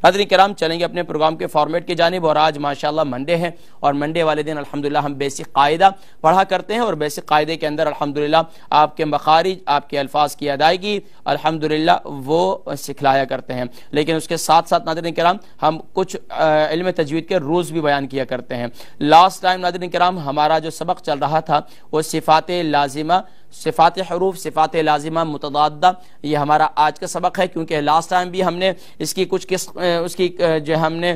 حضرات کرام چلیں گے اپنے پروگرام کے فارمیٹ کی جانب، اور آج ماشاءاللہ منڈے ہے، اور منڈے والے دن الحمدللہ ہم بیسک قاعدہ پڑھا کرتے ہیں، اور بیسک قاعدے کے اندر الحمدللہ آپ کے مخارج، آپ کے الفاظ کی ادائیگی الحمدللہ وہ سکھلایا کرتے ہیں، لیکن اس کے ساتھ ساتھ ناظرین کرام ہم کچھ علم تجوید کے رولز بھی بیان کیا کرتے ہیں۔ لاسٹ ٹائم ناظرین کرام ہمارا جو سبق چل رہا تھا وہ صفات لازمہ، صفات حروف، صفات لازمہ متضادہ، یہ ہمارا آج کا سبق ہے، کیونکہ لاسٹ ٹائم بھی ہم نے اس کی کچھ جو ہم نے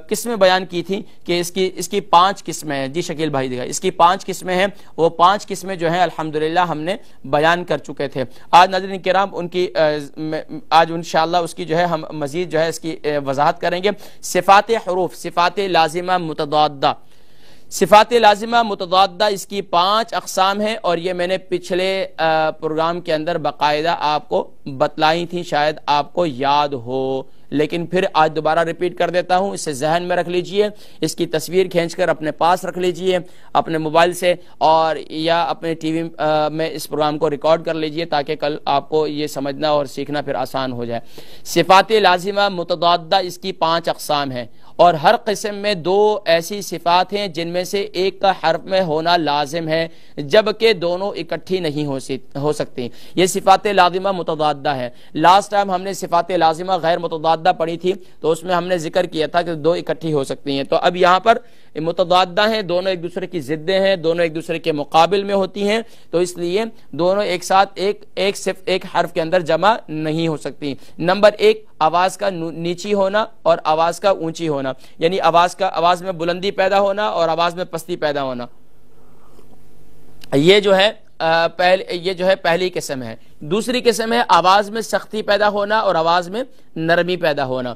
قسمیں بیان کی تھی کہ اس کی 5 قسمیں ہیں۔ جی شکیل بھائی دیکھا، اس کی 5 قسمیں ہیں، وہ 5 قسمیں جو ہیں الحمدللہ ہم نے بیان کر چکے تھے۔ آج ناظرین کرام ان کی آج انشاءاللہ اس کی جو ہے ہم مزید جو ہے اس کی وضاحت کریں گے۔ صفات حروف، صفات لازمہ متضادہ، صفات لازمہ متضادہ اس کی 5 اقسام ہیں، اور یہ میں نے پچھلے پروگرام کے اندر باقاعدہ آپ کو بتلائی تھیں، شاید آپ کو یاد ہو، لیکن پھر آج دوبارہ ریپیٹ کر دیتا ہوں، اسے ذہن میں رکھ لیجئے، اس کی تصویر کھینچ کر اپنے پاس رکھ لیجئے اپنے موبائل سے، اور یا اپنے ٹی وی میں اس پروگرام کو ریکارڈ کر لیجئے تاکہ کل آپ کو یہ سمجھنا اور سیکھنا پھر آسان ہو جائے۔ صفات لازمہ متضادہ اس کی 5 اقسام ہیں، اور ہر قسم میں 2 ایسی صفات ہیں جن میں سے ایک کا حرف میں ہونا لازم ہے، جبکہ دونوں اکٹھی نہیں ہو سکتی۔ یہ صفات لازمہ متضادہ ہے۔ لاسٹ ٹائم ہم نے صفات لازمہ غیر متضادہ پڑھی تھی، تو اس میں ہم نے ذکر کیا تھا کہ 2 اکٹھی ہو سکتی ہیں، تو اب یہاں پر متضادہ ہیں، دونوں ایک دوسرے کی ضدیں ہیں، دونوں ایک دوسرے کے مقابل میں ہوتی ہیں، تو اس لیے دونوں ایک ساتھ ایک حرف کے اندر جمع نہیں ہو سکتی۔ نمبر 1، آواز کا نیچی ہونا اور آواز کا اونچی ہونا، یعنی آواز میں بلندی پیدا ہونا اور آواز میں پستی پیدا ہونا، یہ جو ہے پہلی قسم ہے۔ دوسری قسم ہے آواز میں سختی پیدا ہونا اور آواز میں نرمی پیدا ہونا۔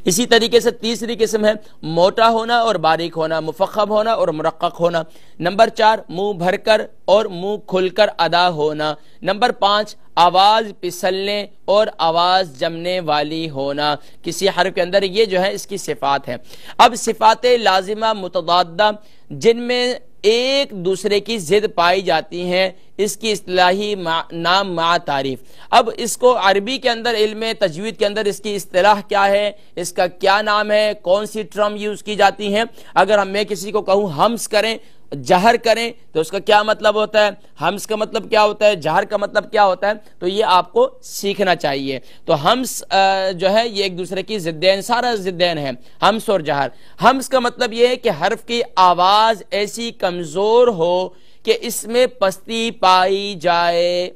اسی طریقے سے تیسری قسم ہے موٹا ہونا اور باریک ہونا، مفخم ہونا اور مرقق ہونا۔ نمبر 4، منہ بھر کر اور منہ کھل کر ادا ہونا۔ نمبر 5، آواز پسلنے اور آواز جمنے والی ہونا کسی حرف کے اندر، یہ جو ہے اس کی صفات ہے۔ اب صفات لازمہ متضادہ جن میں ایک دوسرے کی ضد پائی جاتی ہیں، اس کی اصطلاحی نام مع تعریف۔ اب اس کو عربی کے اندر، علم تجوید کے اندر اس کی اصطلاح کیا ہے، اس کا کیا نام ہے، کون سی ٹرم یوز کی جاتی ہیں۔ اگر میں کسی کو کہوں ہمس کریں، جہر کریں، تو اس کا کیا مطلب ہوتا ہے، ہمس کا مطلب کیا ہوتا ہے، جہر کا مطلب کیا ہوتا ہے، تو یہ آپ کو سیکھنا چاہیے۔ تو ہمس جو ہے یہ ایک دوسرے کی ضدین، سارا ضدین ہے، ہمس اور جہر۔ ہمس کا مطلب یہ ہے کہ حرف کی آواز ایسی کمزور ہو کہ اس میں پستی پائی جائے۔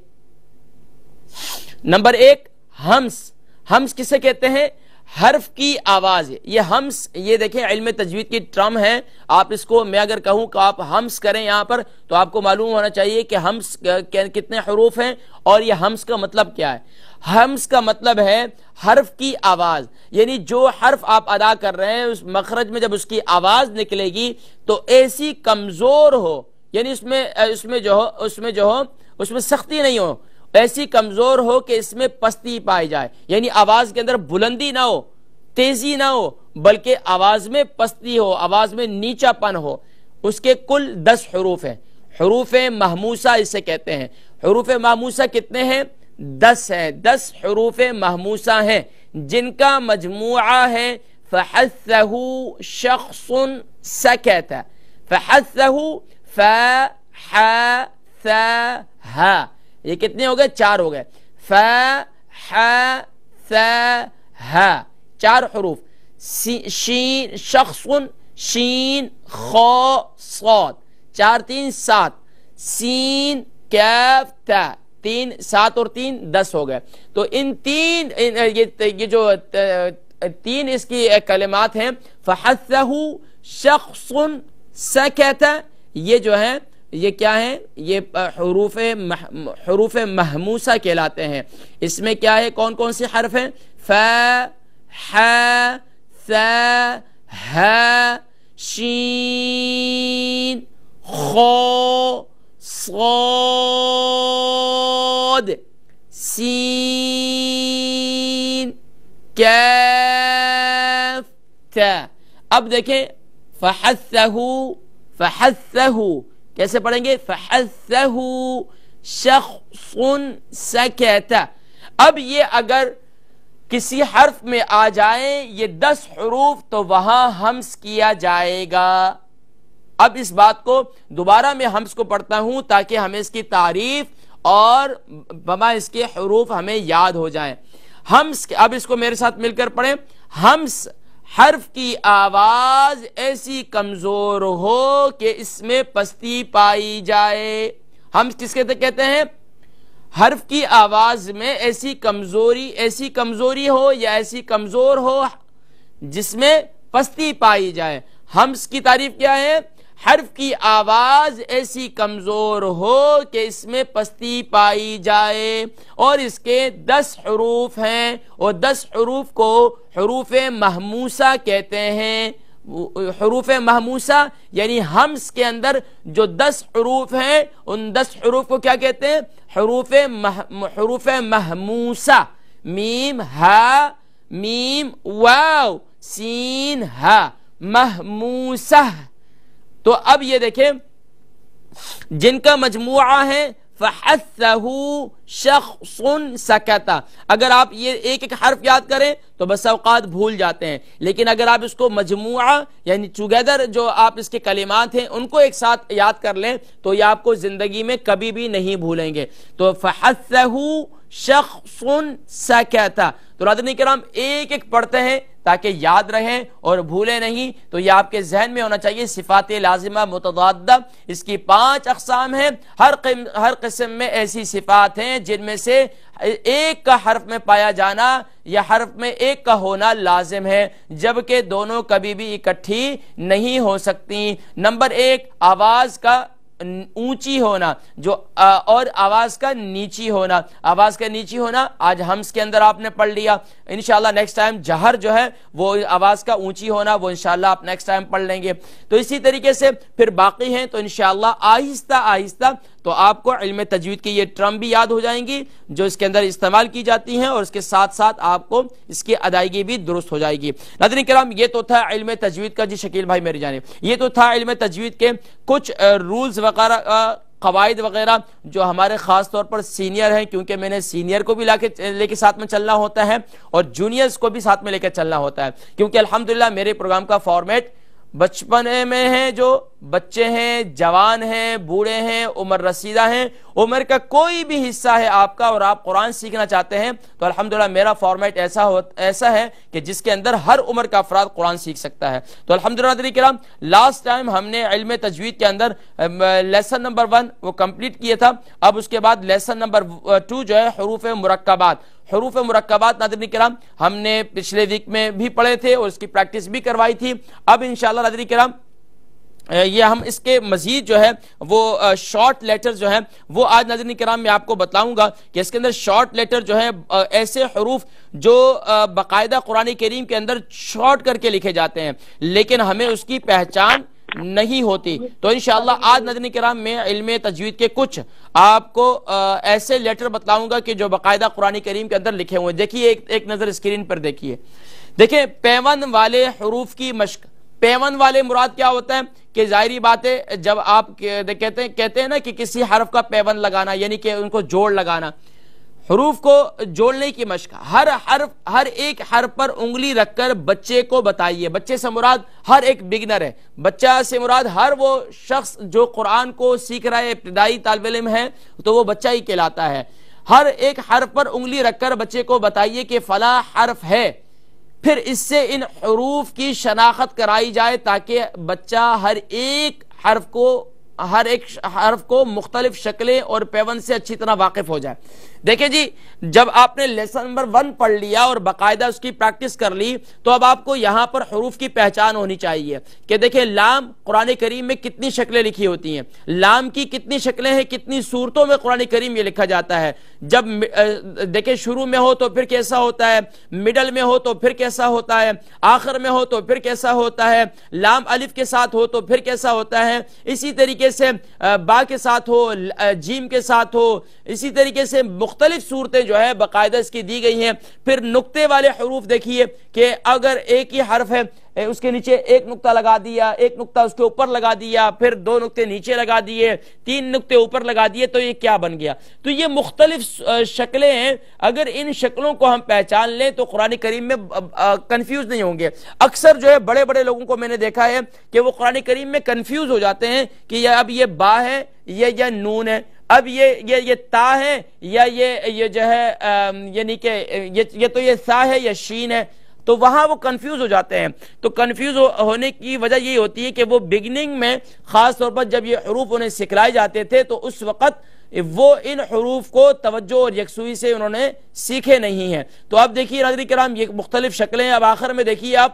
نمبر 1، ہمس کسے کہتے ہیں؟ حرف کی آواز، یہ ہمس، یہ دیکھیں علم تجوید کی ٹرم ہے، آپ اس کو، میں اگر کہوں کہ آپ ہمس کریں یہاں پر، تو آپ کو معلوم ہونا چاہیے کہ ہمس کتنے حروف ہیں اور یہ ہمس کا مطلب کیا ہے۔ ہمس کا مطلب ہے حرف کی آواز، یعنی جو حرف آپ ادا کر رہے ہیں اس مخرج میں جب اس کی آواز نکلے گی تو ایسی کمزور ہو، یعنی اس میں سختی نہیں ہو، ایسی کمزور ہو کہ اس میں پستی پائی جائے، یعنی آواز کے اندر بلندی نہ ہو، تیزی نہ ہو، بلکہ آواز میں پستی ہو، آواز میں نیچا پن ہو۔ اس کے کل 10 حروف ہیں، حروف محموسہ اسے کہتے ہیں۔ حروف محموسہ کتنے ہیں؟ 10 ہیں، 10 حروف محموسہ ہیں جن کا مجموعہ ہے فحثہ شخص سکت، فحثہ فحثہ، یہ کتنے ہو گئے؟ 4 ہو گئے، فحثہ، 4 حروف، شین شخص، شین خا صاد، 4 3 7، سین کاف تا، 3 7 اور 3 10 ہو گئے۔ تو ان 3 یہ جو 3 اس کی کلمات ہیں، فحثہ شخص سکت، یہ جو ہے یہ کیا ہے؟ یہ حروف محموسہ کہلاتے ہیں۔ اس میں کیا ہے؟ کون کون سے حرف ہیں؟ ف ح ث ہ شین خ صاد سین کاف تا۔ اب دیکھیں فحثہ کیسے پڑھیں گے؟ فحثہ شخص سکت۔ اب یہ اگر کسی حرف میں آ جائیں یہ 10 حروف تو وہاں ہمس کیا جائے گا۔ اب اس بات کو دوبارہ میں ہمس کو پڑھتا ہوں تاکہ ہمیں اس کی تعریف اور بما اس کے حروف ہمیں یاد ہو جائیں۔ ہمس، اب اس کو میرے ساتھ مل کر پڑھیں۔ ہمس حرف کی آواز ایسی کمزور ہو کہ اس میں پستی پائی جائے۔ ہمس کس کے کہتے ہیں؟ حرف کی آواز میں ایسی کمزوری ہو یا ایسی کمزور ہو جس میں پستی پائی جائے۔ ہمس کی تعریف کیا ہے؟ حرف کی آواز ایسی کمزور ہو کہ اس میں پستی پائی جائے، اور اس کے 10 حروف ہیں، اور 10 حروف کو حروف محموسہ کہتے ہیں۔ حروف محموسہ یعنی ہمس کے اندر جو 10 حروف ہیں ان 10 حروف کو کیا کہتے ہیں؟ حروف محموسہ۔ میم ہا میم واو سین ہا، محموسہ۔ تو اب یہ دیکھیں جن کا مجموعہ ہے فَحَثَّهُ شَخْصٌ سَكَتَ، اگر آپ یہ ایک ایک حرف یاد کریں تو بس اوقات بھول جاتے ہیں، لیکن اگر آپ اس کو مجموعہ یعنی ٹوگیدر جو آپ اس کے کلمات ہیں ان کو ایک ساتھ یاد کر لیں تو یہ آپ کو زندگی میں کبھی بھی نہیں بھولیں گے۔ تو فَحَثَّهُ شَخْصٌ سَكَتَ، تو ناظرین کرام ایک ایک پڑھتے ہیں تاکہ یاد رہیں اور بھولے نہیں۔ تو یہ آپ کے ذہن میں ہونا چاہیے۔ صفات لازمہ متضادہ اس کی 5 اقسام ہیں، ہر قسم میں ایسی صفات ہیں جن میں سے ایک کا حرف میں پایا جانا یا حرف میں ایک کا ہونا لازم ہے، جبکہ دونوں کبھی بھی اکٹھی نہیں ہو سکتی۔ نمبر 1 آواز کا اونچی ہونا اور آواز کا نیچی ہونا۔ آواز کا نیچی ہونا آج ہمس کے اندر آپ نے پڑھ لیا، انشاءاللہ نیکسٹ ٹائم جہر جو ہے وہ آواز کا اونچی ہونا وہ انشاءاللہ آپ نیکسٹ ٹائم پڑھ لیں گے۔ تو اسی طریقے سے پھر باقی ہیں تو انشاءاللہ آہستہ آہستہ تو آپ کو علم تجوید کی یہ ٹرم بھی یاد ہو جائیں گی جو اس کے اندر استعمال کی جاتی ہیں، اور اس کے ساتھ ساتھ آپ کو اس کی ادائیگی بھی درست ہو جائے گی۔ ناظرین کرام یہ تو تھا علم تجوید کا، جی شکیل بھائی میری جانب، یہ تو تھا علم تجوید کے کچھ رولز وغیرہ قواعد وغیرہ جو ہمارے خاص طور پر سینئر ہیں، کیونکہ میں نے سینئر کو بھی لے کے ساتھ میں چلنا ہوتا ہے اور جونیئرز کو بھی ساتھ میں لے کے چلنا ہوتا ہے، کیونکہ الحمدللہ میرے پروگرام کا فارمیٹ بچپنے میں ہیں، جو بچے ہیں، جوان ہیں، بوڑھے ہیں، عمر رسیدہ ہیں، عمر کا کوئی بھی حصہ ہے آپ کا اور آپ قرآن سیکھنا چاہتے ہیں تو الحمدللہ میرا فارمیٹ ایسا ہے کہ جس کے اندر ہر عمر کا افراد قرآن سیکھ سکتا ہے۔ تو الحمدللہ ناظرین کرام لاسٹ ٹائم ہم نے علم تجوید کے اندر لیسن نمبر 1 وہ کمپلیٹ کیا تھا، اب اس کے بعد لیسن نمبر 2 جو ہے حروف مرکبات۔ حروف مرکبات ناظرین کرام ہم نے پچھلے ویک میں بھی پڑھے تھے اور اس کی پریکٹس بھی کروائی تھی۔ اب انشاءاللہ ناظرین کرام یہ ہم اس کے مزید جو ہے وہ شارٹ لیٹر جو ہے وہ آج ناظرین کرام میں آپ کو بتاؤں گا کہ اس کے اندر شارٹ لیٹر جو ہے ایسے حروف جو باقاعدہ قرآن کریم کے اندر شارٹ کر کے لکھے جاتے ہیں لیکن ہمیں اس کی پہچان نہیں ہوتی۔ تو انشاءاللہ آج ناظرین کرام میں علم تجوید کے کچھ آپ کو ایسے لیٹر بتلاؤں گا کہ جو باقاعدہ قرآن کریم کے اندر لکھے ہوئے۔ دیکھیے ایک نظر اسکرین پر دیکھیے، دیکھیں پیون والے حروف کی مشق۔ پیون والے مراد کیا ہوتا ہے کہ ظاہری بات ہے جب آپ کہتے ہیں نا کہ کسی حرف کا پیون لگانا یعنی کہ ان کو جوڑ لگانا، حروف کو جوڑنے کی مشق۔ ہر ایک حرف پر انگلی رکھ کر بچے کو بتائیے، بچے سے مراد ہر ایک بگنر ہے، بچہ سے مراد ہر وہ شخص جو قرآن کو سیکھ رہا ہے، ابتدائی طالب علم ہے تو وہ بچہ ہی کہلاتا ہے۔ ہر ایک حرف پر انگلی رکھ کر بچے کو بتائیے کہ فلاں حرف ہے، پھر اس سے ان حروف کی شناخت کرائی جائے تاکہ بچہ ہر ایک حرف کو مختلف شکلیں اور پیون سے اچھی طرح واقف ہو جائے۔ دیکھیں جی جب آپ نے لیسن نمبر 1 پڑھ لیا اور باقاعدہ اس کی پریکٹس کر لی تو اب آپ کو یہاں پر حروف کی پہچان ہونی چاہیے کہ دیکھیں لام قرآن کریم میں کتنی شکلیں لکھی ہوتی ہیں، لام کی کتنی شکلیں ہیں، کتنی صورتوں میں قرآن کریم یہ لکھا جاتا ہے۔ جب دیکھیں شروع میں ہو تو پھر کیسا ہوتا ہے، مڈل میں ہو تو پھر کیسا ہوتا ہے، آخر میں ہو تو پھر کیسا ہوتا ہے، لام الف کے ساتھ ہو تو پھر کیسا ہوتا ہے، اسی طریقے سے با کے ساتھ ہو، جیم کے ساتھ ہو، اسی طریقے سے مختلف صورتیں جو ہے باقاعدہ اس کی دی گئی ہیں۔ پھر نقطے والے حروف دیکھیے کہ اگر ایک ہی حرف ہے اس کے نیچے ایک نقطہ لگا دیا، ایک نقطہ اس کے اوپر لگا دیا، پھر 2 نقطے نیچے لگا دیے، 3 نقطے اوپر لگا دیے، تو یہ کیا بن گیا؟ تو یہ مختلف شکلیں ہیں، اگر ان شکلوں کو ہم پہچان لیں تو قرآن کریم میں کنفیوز نہیں ہوں گے۔ اکثر جو ہے بڑے بڑے لوگوں کو میں نے دیکھا ہے کہ وہ قرآن کریم میں کنفیوز ہو جاتے ہیں کہ اب یہ با ہے یا نون ہے، اب یہ تا ہے یا یہ جو ہے یعنی کہ یہ تو یہ سا ہے یا شین ہے، تو وہاں وہ کنفیوز ہو جاتے ہیں۔ تو کنفیوز ہونے کی وجہ یہی ہوتی ہے کہ وہ بگننگ میں خاص طور پر جب یہ حروف انہیں سکھلائے جاتے تھے تو اس وقت وہ ان حروف کو توجہ اور یکسوئی سے انہوں نے سیکھے نہیں ہیں۔ تو اب دیکھیے ناظرین کرام، یہ مختلف شکلیں، اب آخر میں دیکھیے آپ،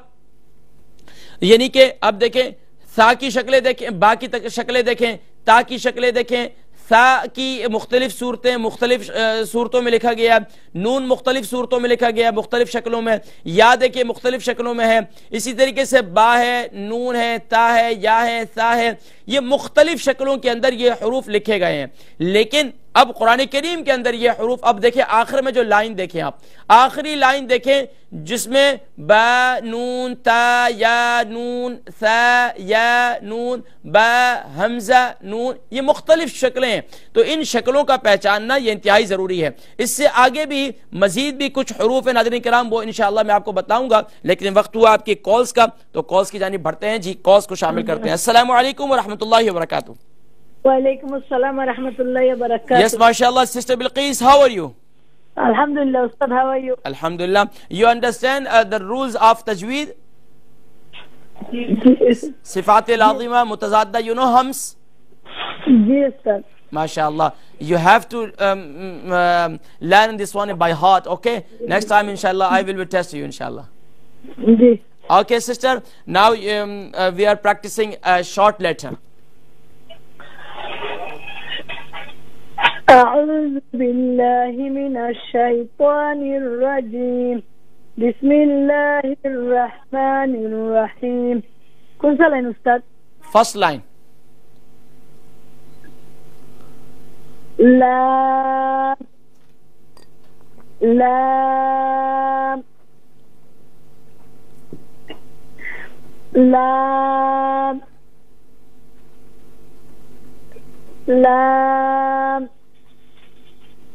یعنی کہ اب دیکھیں سا کی شکلیں دیکھیں، با کی شکلیں دیکھیں، تا کی شکلیں دیکھیں، سا کی مختلف صورتیں مختلف صورتوں میں لکھا گیا، نون مختلف صورتوں میں لکھا گیا مختلف شکلوں میں، یا دیکھیں مختلف شکلوں میں ہے، اسی طریقے سے با ہے، نون ہے، تا ہے، یا ہے، سا ہے، یہ مختلف شکلوں کے اندر یہ حروف لکھے گئے ہیں۔ لیکن اب قرآن کریم کے اندر یہ حروف، اب دیکھیں آخر میں جو لائن دیکھیں آپ، آخری لائن دیکھیں جس میں با نون تا یا نون سا یا نون با حمزہ نون، یہ مختلف شکلیں ہیں، تو ان شکلوں کا پہچاننا یہ انتہائی ضروری ہے۔ اس سے آگے بھی مزید بھی کچھ حروف ہیں ناظرین کرام، وہ انشاءاللہ میں آپ کو بتاؤں گا، لیکن وقت ہوا آپ کی کالز کا، تو کالز کی جانب بڑھتے ہیں۔ جی کالز کو شامل کرتے ہیں۔ السلام علیکم ورحمۃ اللہ وبرکاتہ۔ وعلیکم السلام ورحمۃ اللہ وبرکاتہ۔ Yes, mashallah, Sister Bilqis, how are you? Alhamdulillah, Ustad, how are you? Alhamdulillah. You understand the rules of tajweed? Sifat al-azima, mutazadda, you know hums? Ji, Ustad. MashaAllah. You have to learn this one by heart, okay? Next time, inshallah, I will test you, inshallah. Ji. Okay, sister. Now we are practicing a short letter. أعوذ بالله من الشيطان الرجيم بسم الله الرحمن الرحيم۔ کون سا لائن استاد؟ First line. لام لام لام لام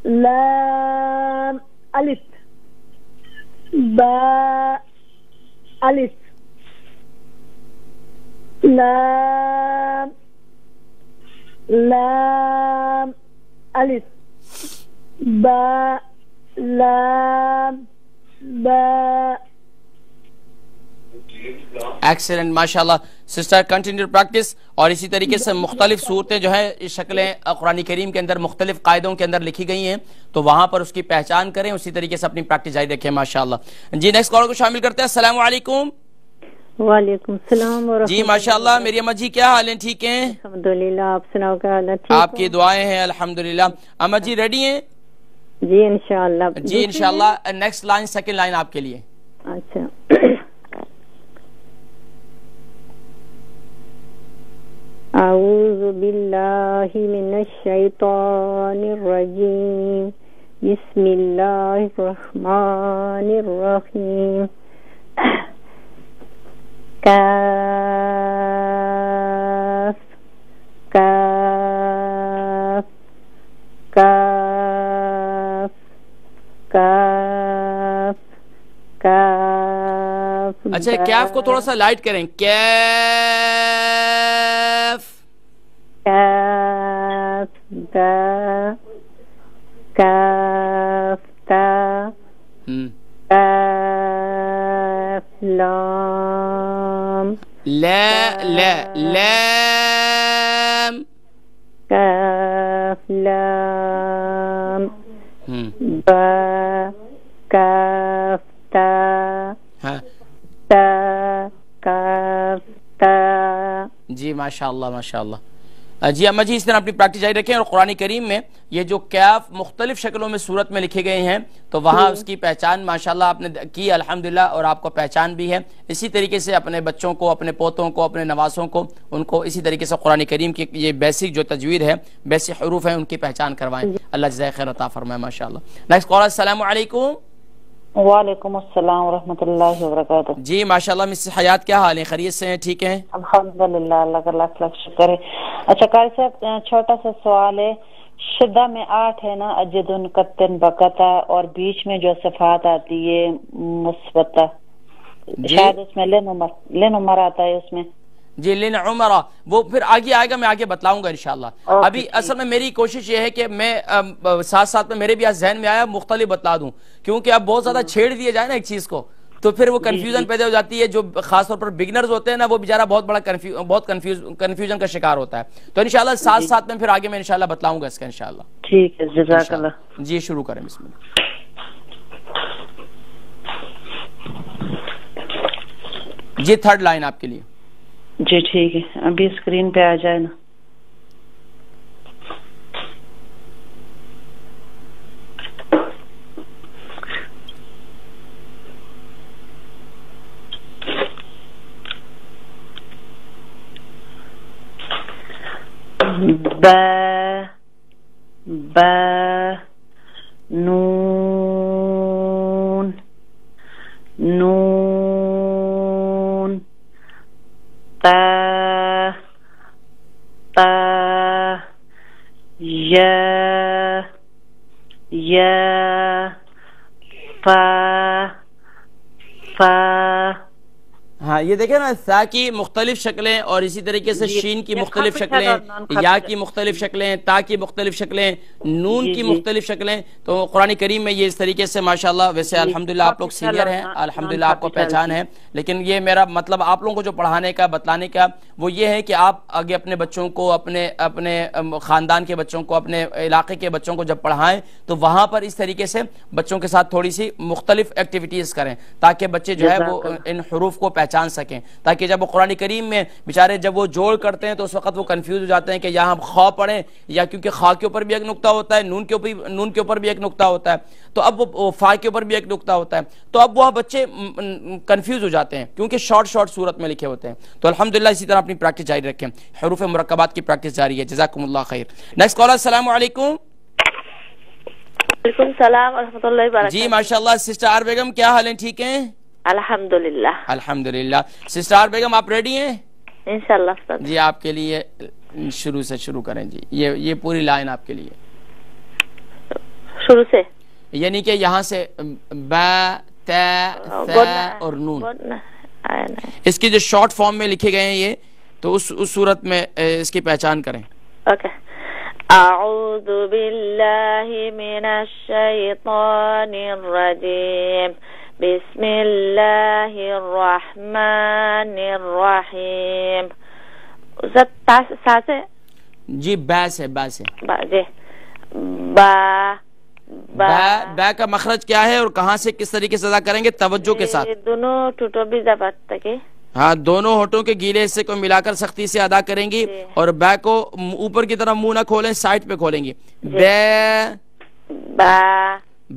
لام الف با الف لام لام الف با لام با۔ ایکسلنٹ، ماشاءاللہ سسٹر، کنٹینیو پریکٹس، اور اسی طریقے سے مختلف صورتیں جو ہیں شکلیں قرآن کریم کے اندر مختلف قاعدوں کے اندر لکھی گئی ہیں، تو وہاں پر اس کی پہچان کریں، اسی طریقے سے اپنی پریکٹس جاری رکھیں ماشاءاللہ۔ جی نیکسٹ کالر کو شامل کرتے ہیں۔ السلام علیکم۔ وعلیکم السلام ورحمۃ اللہ۔ جی ماشاءاللہ میری اما جی کیا حال ہیں؟ ٹھیک ہیں الحمدللہ، آپ سناؤ کیا حال ہے؟ آپ کی دعائیں ہیں الحمدللہ۔ اما جی ریڈی ہیں؟ جی انشاءاللہ۔ جی انشاءاللہ نیکسٹ لائن، سیکنڈ لائن آپ کے لیے۔ اچھا، اعوذ باللہ من الشیطان الرجیم بسم اللہ الرحمن الرحیم۔ کاف کاف کاف کاف کاف۔ اچھا کیف کو تھوڑا سا لائٹ کریں، کیف کاف دا کاف تا کاف لام لا لام کاف لام با کاف تا تا کاف تا۔ جی ماشاءاللہ ماشاءاللہ۔ جی اما جی اس طرح اپنی پریکٹس جاری رکھیں، اور قرآن کریم میں یہ جو کیف مختلف شکلوں میں صورت میں لکھے گئے ہیں تو وہاں اس کی پہچان ماشاءاللہ آپ نے کی الحمدللہ، اور آپ کو پہچان بھی ہے۔ اسی طریقے سے اپنے بچوں کو، اپنے پوتوں کو، اپنے نوازوں کو، ان کو اسی طریقے سے قرآن کریم کی یہ بیسک جو تجوید ہے، بیسک حروف ہیں، ان کی پہچان کروائیں۔ اللہ جزائے خیر عطا فرمائے ماشاءاللہ۔ نیکسٹ کالر، السلام علیکم۔ وعلیکم السلام ورحمۃ اللہ وبرکاتہ۔ جی ماشاءاللہ مسز حیات، کیا حال ہے؟ خیریت سے ہیں؟ ٹھیک ہیں؟ الحمدللہ، اللہ کا لاکھ لاکھ شکر ہے۔ اچھا قاری صاحب، چھوٹا سا سوال ہے، شدہ میں 8 ہے نا، اجدن قطن بقتا، اور بیچ میں جو صفات آتی ہے مثبتہ، شاید اس میں لن عمر آتا ہے اس میں۔ جی لن عمرہ، وہ پھر آگے آئے گا، میں آگے بتلاؤں گا انشاءاللہ۔ ابھی اصل میں میری کوشش یہ ہے کہ میں ساتھ ساتھ میں میرے بھی ذہن میں آیا مختلف بتلا دوں، کیونکہ اب بہت زیادہ چھیڑ دیے جائے نا ایک چیز کو تو پھر وہ کنفیوژن پیدا ہو جاتی ہے، جو خاص طور پر بگنرز ہوتے ہیں نا وہ بیچارہ بہت بڑا کنفیوژن کا شکار ہوتا ہے۔ تو انشاءاللہ ساتھ ساتھ میں پھر آگے میں انشاءاللہ بتلاؤں گا اس کا انشاءاللہ۔ ٹھیک ہے، جزاک اللہ۔ جی شروع کریں، بسم اللہ۔ جی 3rd لائن آپ کے لیے۔ جی ٹھیک ہے، ابھی اسکرین پہ آ جائے نا۔ نون نون تا یا فا۔ ہاں یہ دیکھیں نا، سا کی مختلف شکلیں اور اسی طریقے سے شین کی مختلف شکلیں، یا کی مختلف شکلیں، تا کی مختلف شکلیں، نون کی مختلف شکلیں۔ تو قرآن کریم میں یہ اس طریقے سے ماشاءاللہ، ویسے الحمدللہ آپ لوگ سینئر ہیں، الحمدللہ آپ کو پہچان ہے، لیکن یہ میرا مطلب آپ لوگوں کو جو پڑھانے کا بتلانے کا وہ یہ ہے کہ آپ آگے اپنے بچوں کو، اپنے خاندان کے بچوں کو، اپنے علاقے کے بچوں کو جب پڑھائیں تو وہاں پر اس طریقے سے بچوں کے ساتھ تھوڑی سی مختلف ایکٹیویٹیز کریں تاکہ بچے جو ہے وہ ان حروف کو پہچان سکیں، تاکہ جب وہ قرآن کریم میں بیچارے جب وہ جوڑ کرتے ہیں تو اس وقت وہ کنفیوز ہو جاتے ہیں کہ یہاں ہم خا پڑھیں یا کیونکہ خا کے اوپر بھی ایک نقطہ ہوتا ہے، نون کے اوپر بھی ایک نقطہ ہوتا ہے، تو اب وہ فا کے اوپر بھی ایک نقطہ ہوتا ہے، تو اب وہ بچے کنفیوز ہو جاتے ہیں کیونکہ شارٹ صورت میں لکھے ہوتے ہیں۔ تو الحمدللہ اسی طرح اپنی پریکٹس جاری رکھیں، حروف مرکبات کی پریکٹس جاری ہے۔ جزاکم اللہ خیر۔ نیکسٹ کالر، السلام علیکم۔ وعلیکم السلام ورحمۃ اللہ وبرکاتہ۔ جی ماشاءاللہ، سسٹر آر بیگم کیا حال ہیں؟ ٹھیک ہیں؟ الحمدللہ الحمدللہ۔ سسٹر آر بیگم آپ ریڈی ہیں؟ انشاءاللہ استاد۔ جی آپ کے لیے شروع سے شروع کریں جی، یہ پوری لائن آپ کے لیے شروع سے، یعنی کہ یہاں سے با تا ثا اور نون، اس کی جو شارٹ فارم میں لکھے گئے ہیں یہ، تو اس صورت میں اس کی پہچان کریں۔ اوکے۔ اعوذ باللہ من الشیطان الرجیم، بسم اللہ الرحمن الرحیم۔ سا سے جی با سے جی با با کا مخرج کیا ہے اور کہاں سے کس طریقے سے ادا کریں گے؟ توجہ کے ساتھ دونوں ٹوٹو بھی زبط تک، ہاں دونوں ہونٹوں کے گیلے حصے کو ملا کر سختی سے ادا کریں گی، اور با کو اوپر کی طرف منہ نہ کھولیں، سائڈ پہ کھولیں گی۔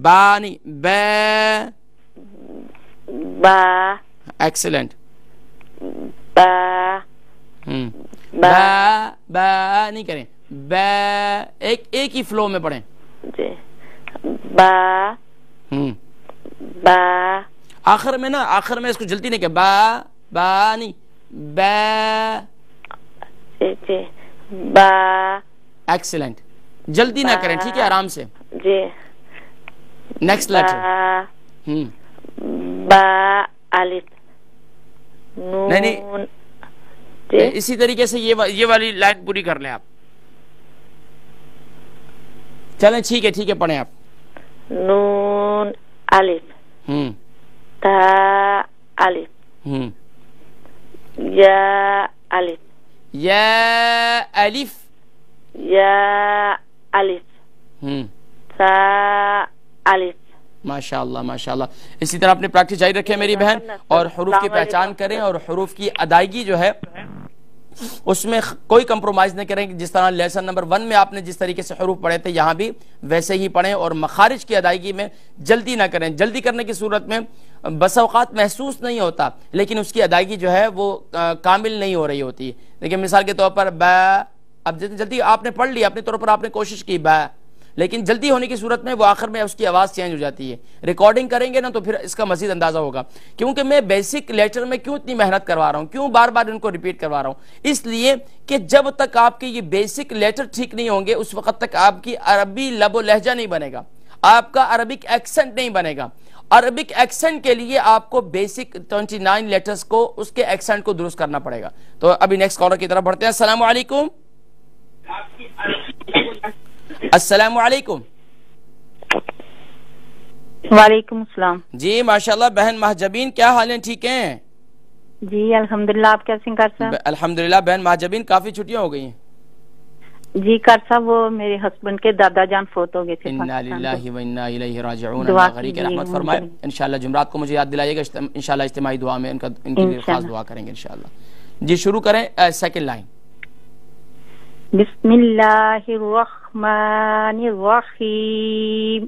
با نہیں، با ایکسلنٹ۔ با نہیں کریں، با ایک ہی فلو میں پڑھیں جی۔ با آخر میں نا، آخر میں اس کو جلدی نہیں کہ با نہیں، با جی با ایکسلنٹ، جلدی نہ کریں، ٹھیک ہے، آرام سے جی۔ نیکسٹ لیٹر با الف نون، نہیں اسی طریقے سے یہ والی لائن پوری کر لیں آپ۔ چلیں ٹھیک ہے پڑھیں آپ۔ نون الف تا الف یا الف یا الف تا الف۔ ماشاءاللہ اسی طرح اپنی پریکٹس جاری رکھیں میری بہن، اور حروف کی پہچان کریں اور حروف کی ادائیگی جو ہے اس میں کوئی کمپرومائز نہیں کریں، جس طرح لیسن نمبر 1 میں آپ نے جس طریقے سے حروف پڑھے تھے یہاں بھی ویسے ہی پڑھیں، اور مخارج کی ادائیگی میں جلدی نہ کریں۔ جلدی کرنے کی صورت میں بس اوقات محسوس نہیں ہوتا لیکن اس کی ادائیگی جو ہے وہ کامل نہیں ہو رہی ہوتی۔ لیکن مثال کے طور پر با، اب جلدی آپ نے پڑھ لیا، اپنے طور پر آپ نے کوشش کی با، لیکن جلدی ہونے کی صورت میں وہ آخر میں اس کی آواز چینج ہو جاتی ہے. ریکارڈنگ کریں گے نا تو پھر اس کا مزید اندازہ ہوگا. کیونکہ میں بیسک لیٹر میں کیوں اتنی محنت کروا رہا ہوں, کیوں بار بار ان کو ریپیٹ کروا رہا ہوں, اس لیے کہ جب تک آپ کے یہ بیسک لیٹر ٹھیک نہیں ہوں گے اس وقت تک آپ کی عربی لب و لہجہ نہیں بنے گا, آپ کا عربک ایکسنٹ نہیں بنے گا. عربک ایکسنٹ کے لیے آپ کو بیسک 29 لیٹرز کو اس کے ایکسنٹ کو درست کرنا پڑے گا. تو ابھی نیکسٹ کالر کی طرف بڑھتے ہیں. السلام علیکم. السلام علیکم. وعلیکم السلام. جی ماشاءاللہ بہن مہجبین, کیا حال ہیں, ٹھیک ہیں؟ جی الحمدللہ, آپ کیسے ہیں کر صاحب؟ الحمدللہ بہن مہجبین, کافی چھٹیاں ہو گئی ہیں. جی کر صاحب, وہ میرے ہسبینڈ کے دادا جان فوت ہو گئے تھے. انا للہ و انا الیہ راجعون. اللہ غریق رحمت فرمائے. انشاءاللہ جمعرات کو مجھے یاد دلائیے گا, انشاءاللہ اجتماعی دعا میں ان کے لیے خاص دعا کریں گے انشاءاللہ. جی شروع کریں سیکنڈ لائن. بسم اللہ الرحمن الرحیم.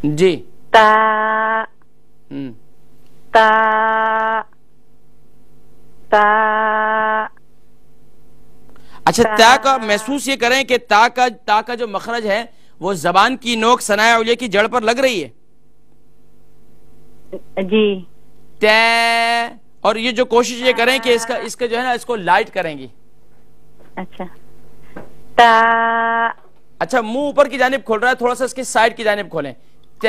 جی تا تا تا. اچھا, تا کا محسوس یہ کریں کہ تا کا جو مخرج ہے وہ زبان کی نوک ثنائے علیہ کی جڑ پر لگ رہی ہے. جی تے, اور یہ جو کوشش یہ کریں کہ اس کا جو ہے نا اس کو لائٹ کریں گی. اچھا تا. اچھا منہ اوپر کی جانب کھول رہا ہے, تھوڑا سا اس کی سائڈ کی جانب کھولیں. تے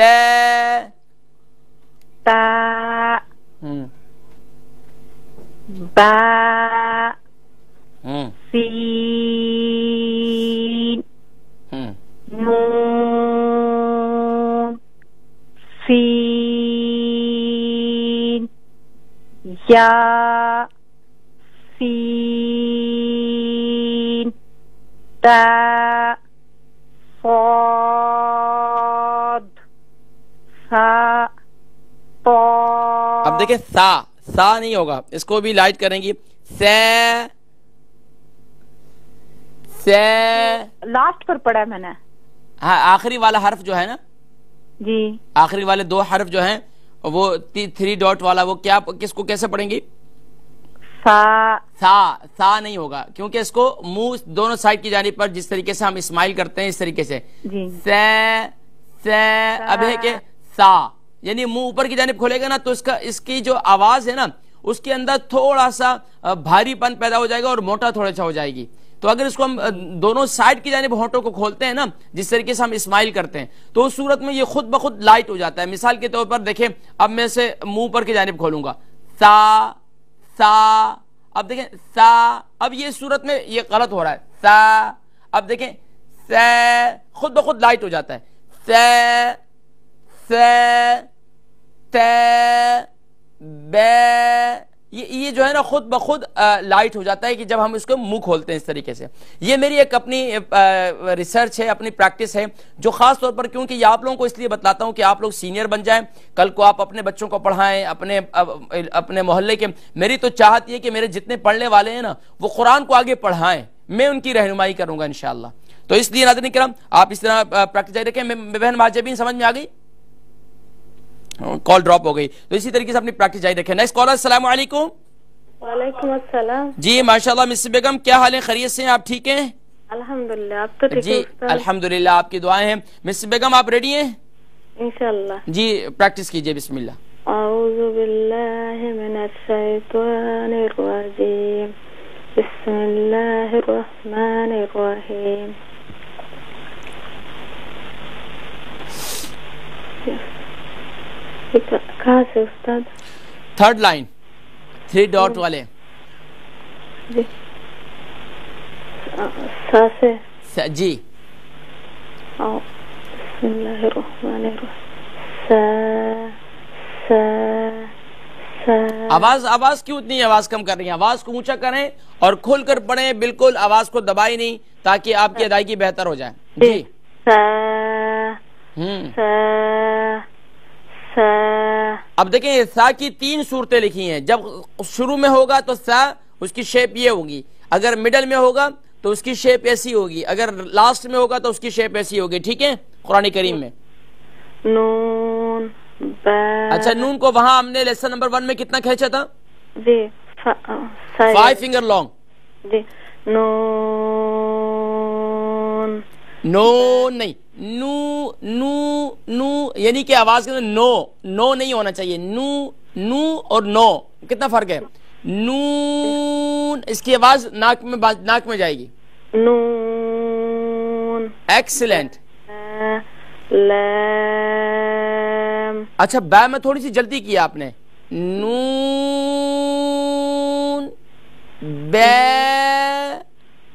تا با سین نون سین یا سین تا صاد سا. اب دیکھیں سا نہیں ہوگا, اس کو بھی لائٹ کریں گی. سے لاسٹ پر پڑھا ہے میں نے. ہاں آخری والا حرف جو ہے نا, جی آخری والے دو حرف جو ہیں وہ 3 ڈاٹ والا, وہ کیا کس کو کیسے پڑھیں گی؟ سا نہیں ہوگا, کیونکہ اس کو منہ دونوں سائڈ کی جانب پر جس طریقے سے ہم اسمائل کرتے ہیں اس طریقے سے. سے اب ہے کہ سا, یعنی منہ اوپر کی جانب کھولے گا نا تو اس کی جو آواز ہے نا اس کے اندر تھوڑا سا بھاری پن پیدا ہو جائے گا اور موٹا تھوڑا سا ہو جائے گی. تو اگر اس کو ہم دونوں سائڈ کی جانب ہونٹوں کو کھولتے ہیں نا جس طریقے سے ہم اسمائل کرتے ہیں تو اس صورت میں یہ خود بخود لائٹ ہو جاتا ہے. مثال کے طور پر دیکھیں, اب میں اسے منہ پر کی جانب کھولوں گا, سا. اب دیکھیں سا, اب یہ صورت میں یہ غلط ہو رہا ہے. سا, اب دیکھیں سے خود بخود لائٹ ہو جاتا ہے. سے تے بے, یہ جو ہے نا خود بخود لائٹ ہو جاتا ہے کہ جب ہم اس کو منہ کھولتے ہیں اس طریقے سے. یہ میری ایک اپنی ریسرچ ہے, اپنی پریکٹس ہے, جو خاص طور پر کیونکہ یہ آپ لوگوں کو اس لیے بتلاتا ہوں کہ آپ لوگ سینئر بن جائیں, کل کو آپ اپنے بچوں کو پڑھائیں, اپنے محلے کے. میری تو چاہت یہ کہ میرے جتنے پڑھنے والے ہیں نا وہ قرآن کو آگے پڑھائیں, میں ان کی رہنمائی کروں گا انشاءاللہ. تو اس لیے ناظرین کرام آپ اس طرح پریکٹس جاری رکھیں. بہن مہجبین سمجھ میں آ گئی؟ کال ڈراپ ہو گئی, تو اسی طریقے سے اپنی پریکٹس جاری رکھیں. Next caller. السلام علیکم. وعلیکم السلام. جی ماشاءاللہ مس بیگم, کیا حال ہے, خیریت سے ہیں, آپ ٹھیک ہیں؟ الحمدللہ, آپ تو ٹھیک جی الحمدللہ, آپ کی دعائیں ہیں. مس بیگم آپ ریڈی ہیں؟ انشاءاللہ. جی پریکٹس کیجئے, بسم اللہ. اعوذ باللہ من الشیطان الرجیم, بسم اللہ الرحمن الرحیم. کہاں سے استاد؟ تھرڈ لائن 3 ڈاٹ والے. جی سا سے. جی بسم اللہ الرحمن الرحیم. آواز کیوں اتنی آواز کم کر رہی ہیں؟ آواز کو اونچا کریں اور کھول کر پڑھیں, بالکل آواز کو دبائی نہیں تاکہ آپ کی ادائیگی بہتر ہو جائے. جی اب دیکھیں سا کی 3 صورتیں لکھی ہیں. جب شروع میں ہوگا تو سا اس کی شیپ یہ ہوگی, اگر مڈل میں ہوگا تو اس کی شیپ ایسی ہوگی, اگر لاسٹ میں ہوگا تو اس کی شیپ ایسی ہوگی. ٹھیک ہے, قرآن کریم میں نون. اچھا نون کو وہاں ہم نے لیسن نمبر 1 میں کتنا کھینچا تھا؟ جی 5 finger long. جی نون نو نہیں، نو نو نو یعنی کہ آواز کے اندر نو نہیں ہونا چاہیے. نو اور نو کتنا فرق ہے؟ نون اس کی آواز ناک میں جائے گی. نون ایکسلنٹ. لام. اچھا با میں تھوڑی سی جلدی کیا آپ نے. نون بے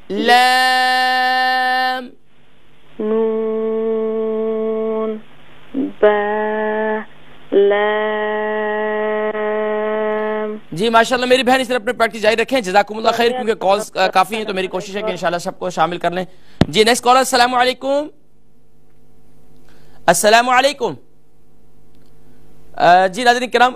لام. نون با لام. جی ماشاءاللہ میری بہن اس طرح اپنے پریکٹس جاری رکھیں. جزاکم اللہ خیر. کیونکہ کالز کافی ہیں تو میری کوشش ہے کہ انشاءاللہ سب کو شامل کر لیں. جی نیکسٹ کالر. السلام علیکم. السلام علیکم. جی ناظرین کرام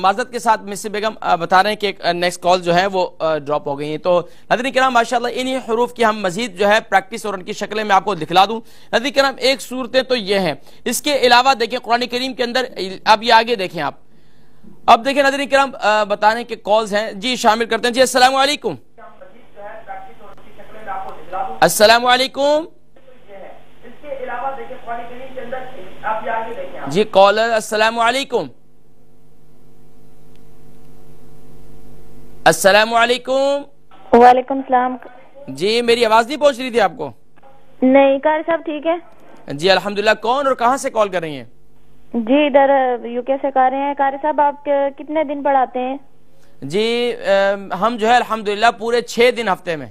معذرت کے ساتھ مسز بیگم بتا رہے ہیں کہ نیکسٹ کال جو ہے وہ ڈراپ ہو گئی ہیں. تو ناظرین کرام ماشاءاللہ انہی حروف کی ہم مزید جو ہے پریکٹس اور ان کی شکلیں میں آپ کو دکھلا دوں. ناظرین کرام ایک صورتیں تو یہ ہیں. اس کے علاوہ دیکھیں قرآن کریم کے اندر اب یہ آگے دیکھیں آپ. اب دیکھیں ناظرین کرام بتا رہے ہیں کہ کالز ہیں. جی شامل کرتے ہیں. جی السلام علیکم. السلام علیکم. جی کالر. السلام علیکم. السلام علیکم. وعلیکم السلام. جی میری آواز نہیں پہنچ رہی تھی آپ کو؟ نہیں قاری صاحب ٹھیک ہے. جی الحمدللہ. کون اور کہاں سے کال کر رہی ہیں؟ جی ادھر یو کے سے کر رہے ہیں. قاری صاحب آپ کتنے دن پڑھاتے ہیں؟ جی ہم جو ہے الحمدللہ پورے 6 دن ہفتے میں.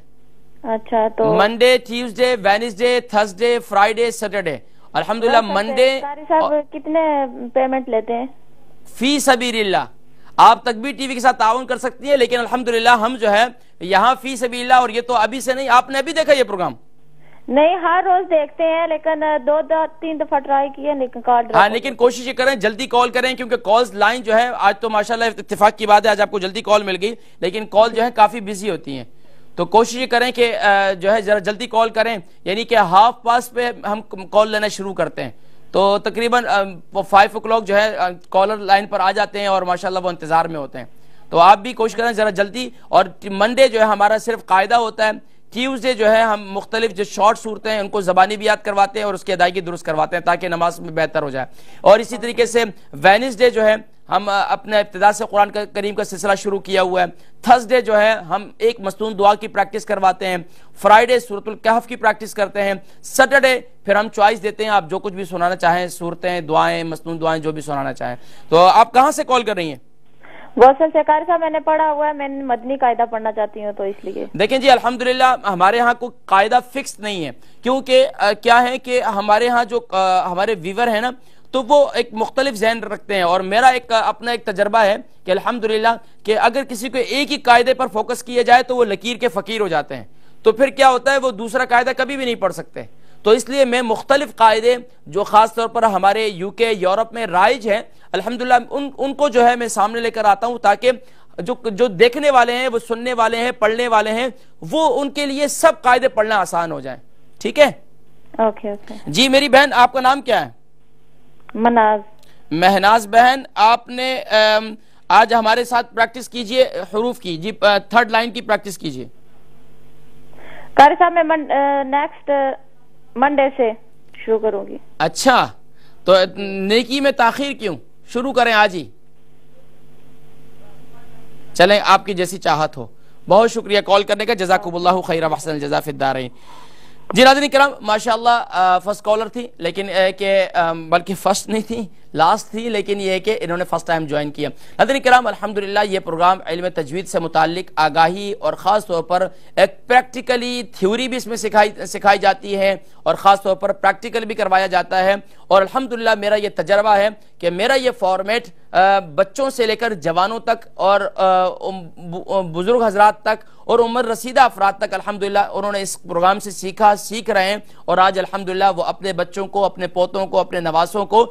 اچھا تو Monday Tuesday Wednesday Thursday Friday Saturday. الحمدللہ منڈے. قاری صاحب کتنے پیمنٹ لیتے ہیں؟ فی سبیل اللہ آپ تک بھی ٹی وی کے ساتھ تعاون کر سکتی ہیں. لیکن الحمدللہ ہم جو ہے یہاں فی سبیل اللہ. اور یہ تو ابھی سے نہیں، آپ نے ابھی دیکھا یہ پروگرام؟ نہیں ہر روز دیکھتے ہیں لیکن 2-3 دفعہ ٹرائی کیے لیکن کال ہاں لیکن کوشش یہ کریں جلدی کال کریں کیونکہ کالز لائن جو ہے آج تو ماشاءاللہ اتفاق کی بات ہے آج آپ کو جلدی کال مل گئی. لیکن کال جو ہے کافی بزی ہوتی ہیں تو کوشش یہ کریں کہ جو ہے ذرا جلدی کال کریں. یعنی کہ 1:30 پہ ہم کال لینا شروع کرتے ہیں تو تقریباً 5 o'clock جو ہے کالر لائن پر آ جاتے ہیں اور ماشاءاللہ وہ انتظار میں ہوتے ہیں. تو آپ بھی کوشش کریں ذرا جلدی. اور منڈے جو ہے ہمارا صرف قاعدہ ہوتا ہے. ٹیوزڈے جو ہے ہم مختلف جو شارٹ صورتیں ہیں ان کو زبانی بھی یاد کرواتے ہیں اور اس کی ادائیگی درست کرواتے ہیں تاکہ نماز میں بہتر ہو جائے. اور اسی طریقے سے وینسڈے جو ہے ہم اپنے ابتدا سے قرآن کریم کا سلسلہ شروع کیا ہوا ہے. تھرسڈے جو ہے ہم ایک مصنون دعا کی پریکٹس کرواتے ہیں. فرائیڈے سورۃ الکہف کی پریکٹس کرتے ہیں. سیٹرڈے پھر ہم چوائس دیتے ہیں آپ جو کچھ بھی سنانا چاہیں صورتیں دعائیں مصنون دعائیں جو بھی سنانا چاہیں. تو آپ کہاں سے کال کر رہی ہیں؟ گوسل سے. قاری صاحب میں نے پڑھا ہوا ہے، میں مدنی قاعدہ پڑھنا چاہتی ہوں تو اس لیے. دیکھیں جی الحمدللہ ہمارے ہاں کوئی قاعدہ فکس نہیں ہے کیونکہ کیا ہے کہ ہمارے ہاں جو ہمارے ویور ہیں نا تو وہ ایک مختلف ذہن رکھتے ہیں. اور میرا اپنا ایک تجربہ ہے کہ الحمدللہ کہ اگر کسی کو ایک ہی قاعدے پر فوکس کیا جائے تو وہ لکیر کے فقیر ہو جاتے ہیں. تو پھر کیا ہوتا ہے وہ دوسرا قاعدہ کبھی بھی نہیں پڑھ سکتے. تو اس لیے میں مختلف قاعدے جو خاص طور پر ہمارے یو کے یورپ میں رائج ہیں الحمدللہ ان کو جو ہے میں سامنے لے کر آتا ہوں تاکہ جو دیکھنے والے ہیں وہ سننے والے ہیں پڑھنے والے ہیں وہ ان کے لیے سب قاعدے پڑھنا آسان ہو جائیں. ٹھیک ہے. اوکے. جی میری بہن آپ کا نام کیا ہے؟ مناز. مہناز بہن آپ نے آج ہمارے ساتھ پریکٹس کیجئے حروف کی. جی 3rd لائن کی پریکٹس کیجئے. قاری صاحب میں نیکسٹ منڈے سے شروع کروں گی. اچھا تو نیکی میں تاخیر کیوں؟ شروع کریں آج ہی. چلیں آپ کی جیسی چاہت ہو. بہت شکریہ کال کرنے کا. جزاکم اللہ خیر و احسن الجزاء فی الدارین. جی ناظرین کرام ماشاءاللہ فرسٹ کالر تھی لیکن کہ بلکہ فرسٹ نہیں تھی لاسٹ تھی لیکن یہ ہے کہ انہوں نے فرسٹ ٹائم جوائن کیا. ناظرین کرام الحمدللہ یہ پروگرام علم تجوید سے متعلق آگاہی اور خاص طور پر ایک پریکٹیکلی تھیوری بھی اس میں سکھائی جاتی ہے اور خاص طور پر پریکٹیکل بھی کروایا جاتا ہے. اور الحمدللہ میرا یہ تجربہ ہے کہ میرا یہ فارمیٹ بچوں سے لے کر جوانوں تک اور بزرگ حضرات تک اور عمر رسیدہ افراد تک الحمدللہ انہوں نے اس پروگرام سے سیکھ رہے ہیں. اور آج الحمدللہ وہ اپنے بچوں کو اپنے پوتوں کو اپنے نواسوں کو